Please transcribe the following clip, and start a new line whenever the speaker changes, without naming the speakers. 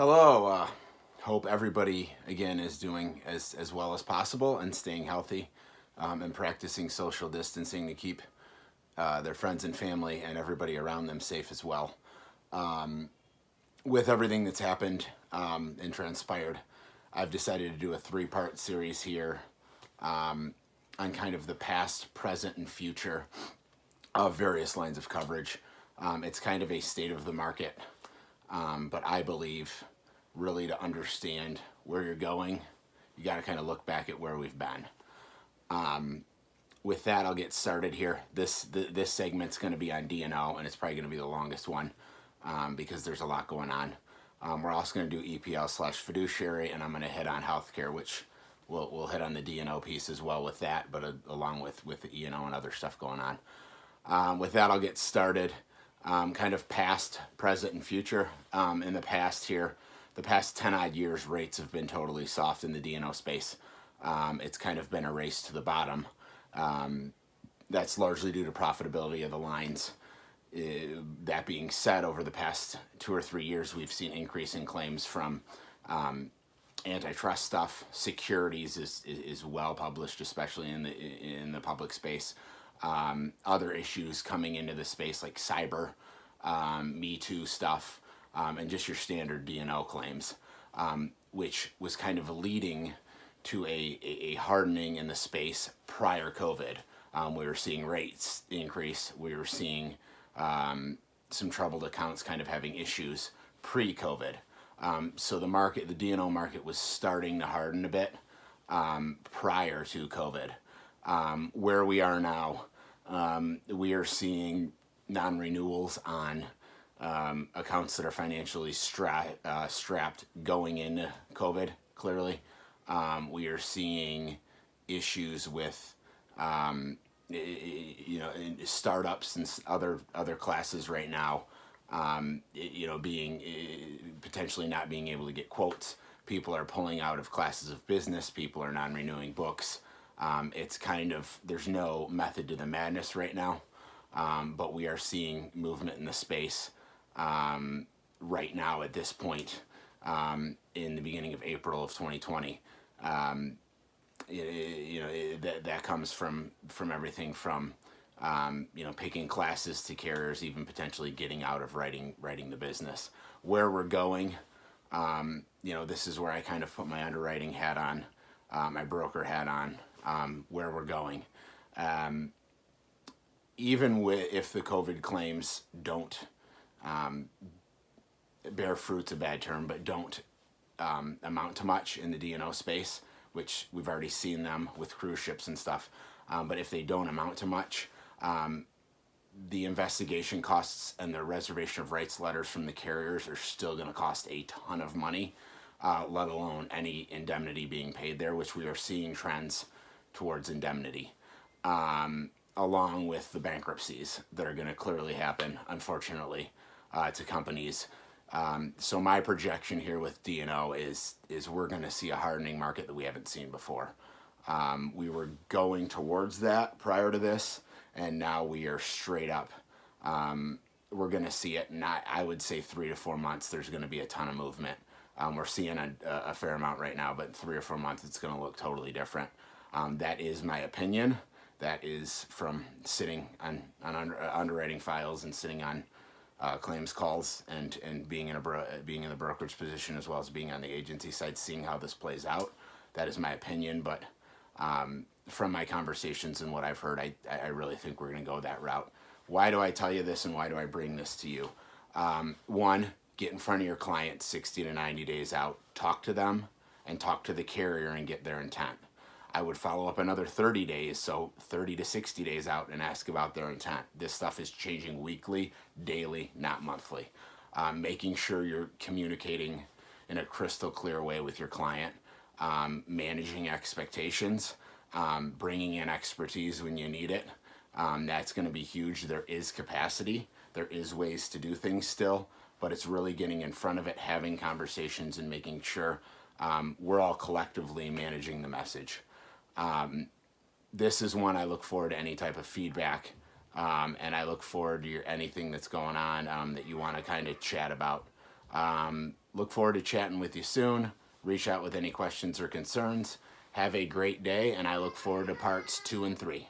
Hello. Hope everybody again is doing as well as possible and staying healthy, and practicing social distancing to keep their friends and family and everybody around them safe as well. With everything that's happened and transpired, I've decided to do a three-part series here on kind of the past, present, and future of various lines of coverage. It's kind of a state of the market, but I believe really to understand where you're going, you got to kind of look back at where we've been. With that, I'll get started here. This segment's going to be on D&O, and it's probably going to be the longest one because there's a lot going on. We're also going to do EPL/fiduciary, and I'm going to hit on healthcare, which we'll hit on the D&O piece as well with that, but along with the E&O and other stuff going on. With that, I'll get started. Kind of past, present, and future. In the past here, the past 10 odd years, rates have been totally soft in the D&O space. It's kind of been a race to the bottom. That's largely due to profitability of the lines. That being said, over the past 2 or 3 years, we've seen increase in claims from antitrust stuff. Securities is well published, especially in the public space. Other issues coming into the space like cyber, Me Too stuff, and just your standard D&O claims, which was kind of leading to a hardening in the space prior COVID. We were seeing rates increase. We were seeing some troubled accounts kind of having issues pre-COVID. So the D&O market was starting to harden a bit prior to COVID. Where we are now, we are seeing non-renewals on accounts that are financially strapped going into COVID, clearly. We are seeing issues with startups and other classes right now, being potentially not being able to get quotes. People are pulling out of classes of business. People are non-renewing books. It's kind of, there's no method to the madness right now, but we are seeing movement in the space right now at this point in the beginning of April of 2020. That comes from everything from picking classes to carriers even potentially getting out of writing the business. Where we're going, this is where I kind of put my underwriting hat on, my broker hat on, where we're going. Even if the COVID claims don't bear fruit's a bad term, but don't amount to much in the D&O space, which we've already seen them with cruise ships and stuff. But if they don't amount to much, the investigation costs and the reservation of rights letters from the carriers are still going to cost a ton of money, let alone any indemnity being paid there, which we are seeing trends towards indemnity, along with the bankruptcies that are going to clearly happen, unfortunately, to companies. So my projection here with D&O is we're going to see a hardening market that we haven't seen before. We were going towards that prior to this, and now we are straight up. We're going to see it, I would say 3 to 4 months, there's going to be a ton of movement. We're seeing a fair amount right now, but in 3 or 4 months, it's going to look totally different. That is my opinion. That is from sitting on underwriting files and sitting on claims calls and being in the brokerage position as well as being on the agency side, seeing how this plays out. That is my opinion, but from my conversations and what I've heard, I really think we're going to go that route. Why do I tell you this and why do I bring this to you? One, get in front of your client 60 to 90 days out, talk to them, and talk to the carrier and get their intent. I would follow up another 30 days, so 30 to 60 days out, and ask about their intent. This stuff is changing weekly, daily, not monthly. Making sure you're communicating in a crystal clear way with your client, managing expectations, bringing in expertise when you need it. That's going to be huge. There is capacity. There is ways to do things still, but it's really getting in front of it, having conversations, and making sure we're all collectively managing the message. This is one I look forward to any type of feedback, and I look forward to anything that's going on that you want to kind of chat about. Look forward to chatting with you soon. Reach out with any questions or concerns. Have a great day, and I look forward to parts 2 and 3.